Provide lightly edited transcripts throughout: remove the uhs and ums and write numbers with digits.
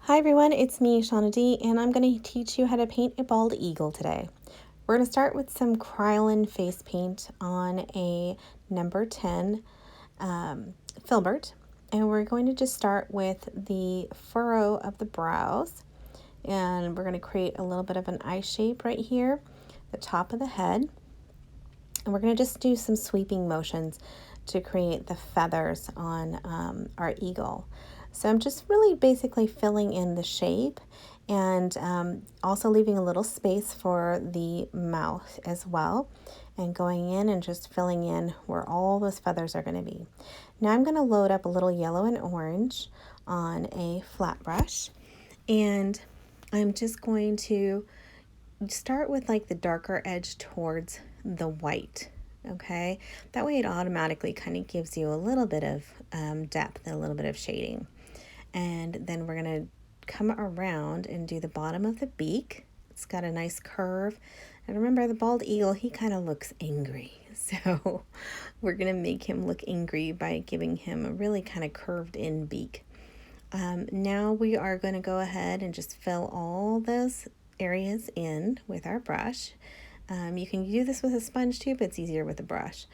Hi everyone, it's me, Shauna D, and I'm going to teach you how to paint a bald eagle today. We're going to start with some Kryolan face paint on a number 10 filbert, and we're going to just start with the furrow of the brows, and we're going to create a little bit of an eye shape right here, the top of the head, and we're going to just do some sweeping motions to create the feathers on our eagle. So I'm just really basically filling in the shape and also leaving a little space for the mouth as well, and going in and just filling in where all those feathers are going to be. Now I'm going to load up a little yellow and orange on a flat brush, and I'm just going to start with like the darker edge towards the white. Okay, that way it automatically kind of gives you a little bit of depth and a little bit of shading. And then we're going to come around and do the bottom of the beak. It's got a nice curve. And remember, the bald eagle, he kind of looks angry. So we're going to make him look angry by giving him a really kind of curved in beak. Now we are going to go ahead and just fill all those areas in with our brush. You can do this with a sponge too, but it's easier with a brush.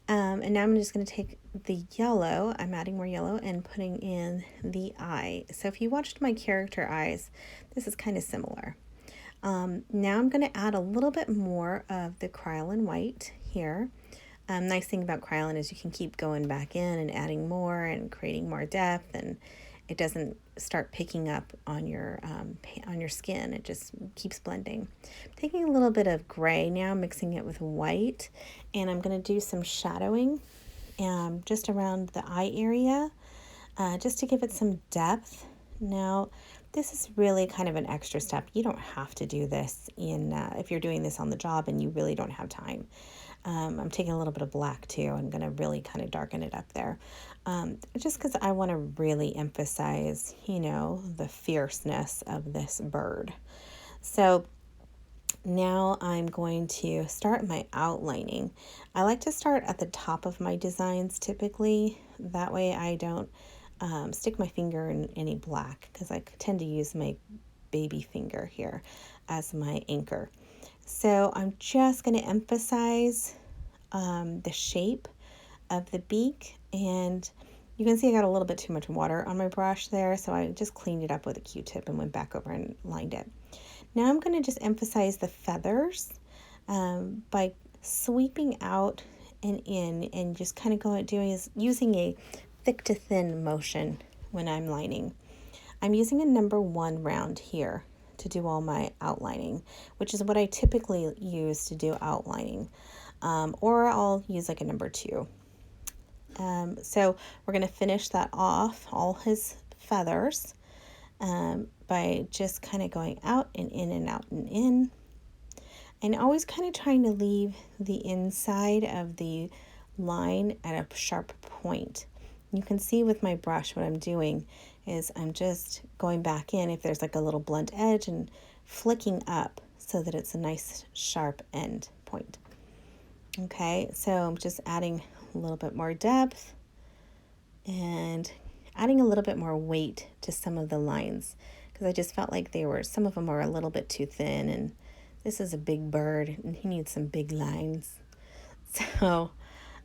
And now I'm just going to take the yellow, I'm adding more yellow and putting in the eye. So if you watched my character eyes, this is kind of similar. Now I'm going to add a little bit more of the Kryolan white here. Nice thing about Kryolan is you can keep going back in and adding more and creating more depth, and it doesn't start picking up on your skin. It just keeps blending. I'm taking a little bit of gray now, mixing it with white, and I'm going to do some shadowing just around the eye area, just to give it some depth. Now, this is really kind of an extra step. You don't have to do this if you're doing this on the job and you really don't have time. I'm taking a little bit of black too. I'm going to really kind of darken it up there. Just because I want to really emphasize, the fierceness of this bird. So now I'm going to start my outlining. I like to start at the top of my designs typically. That way I don't stick my finger in any black, because I tend to use my baby finger here as my anchor. So I'm just going to emphasize the shape of the beak, and you can see I got a little bit too much water on my brush there, so I just cleaned it up with a Q-tip and went back over and lined it. Now I'm going to just emphasize the feathers by sweeping out and in, and just kind of using a thick to thin motion when I'm lining. I'm using a number 1 round here to do all my outlining, which is what I typically use to do outlining, or I'll use like a number 2. So we're going to finish that off, all his feathers, by just kind of going out and in and out and in, and always kind of trying to leave the inside of the line at a sharp point. You can see with my brush what I'm doing is I'm just going back in if there's like a little blunt edge and flicking up so that it's a nice sharp end point. Okay, so I'm just adding a little bit more depth and adding a little bit more weight to some of the lines, because I just felt like some of them are a little bit too thin, and this is a big bird and he needs some big lines. So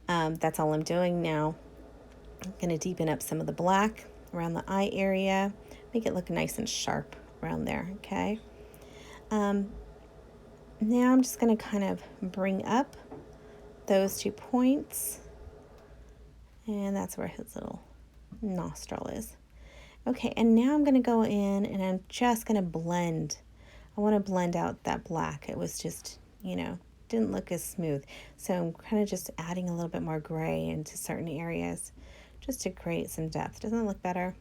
that's all I'm doing now. I'm going to deepen up some of the black around the eye area, make it look nice and sharp around there, okay? Now I'm just going to kind of bring up those 2 points, and that's where his little nostril is. Okay, and now I'm going to go in and I'm just going to blend. I want to blend out that black. It was just, didn't look as smooth. So I'm kind of just adding a little bit more gray into certain areas just to create some depth. Doesn't it look better?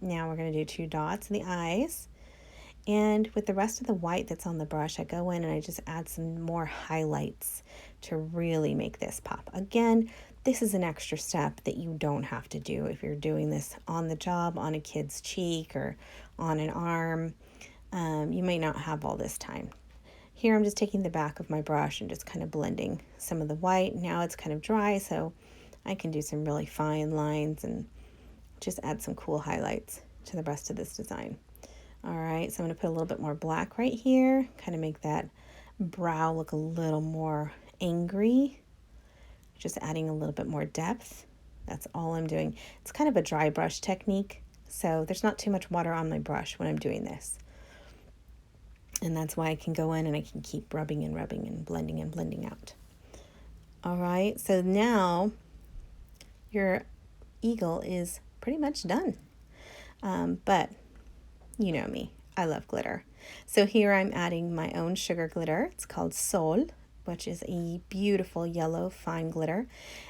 Now we're going to do 2 dots in the eyes. And with the rest of the white that's on the brush, I go in and I just add some more highlights to really make this pop. Again, this is an extra step that you don't have to do if you're doing this on the job, on a kid's cheek or on an arm. You may not have all this time. Here I'm just taking the back of my brush and just kind of blending some of the white. Now it's kind of dry, so I can do some really fine lines and just add some cool highlights to the rest of this design. All right, so I'm going to put a little bit more black right here, kind of make that brow look a little more angry, just adding a little bit more depth. That's all I'm doing. It's kind of a dry brush technique, so there's not too much water on my brush when I'm doing this. And that's why I can go in and I can keep rubbing and blending out. All right, so now your eagle is pretty much done. But you know me, I love glitter. So here I'm adding my own sugar glitter. It's called Sol, which is a beautiful yellow fine glitter.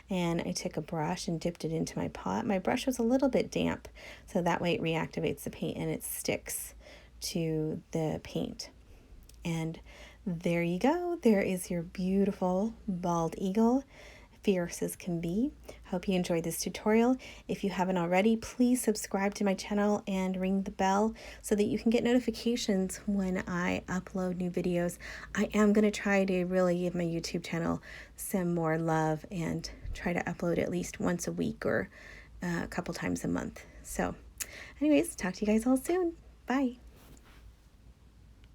And I took a brush and dipped it into my pot. My brush was a little bit damp, so that way it reactivates the paint and it sticks to the paint. And there you go. There is your beautiful bald eagle, fierce as can be. Hope you enjoyed this tutorial. If you haven't already, please subscribe to my channel and ring the bell so that you can get notifications when I upload new videos. I am going to try to really give my YouTube channel some more love and try to upload at least once a week or a couple times a month. So anyways, talk to you guys all soon. Bye.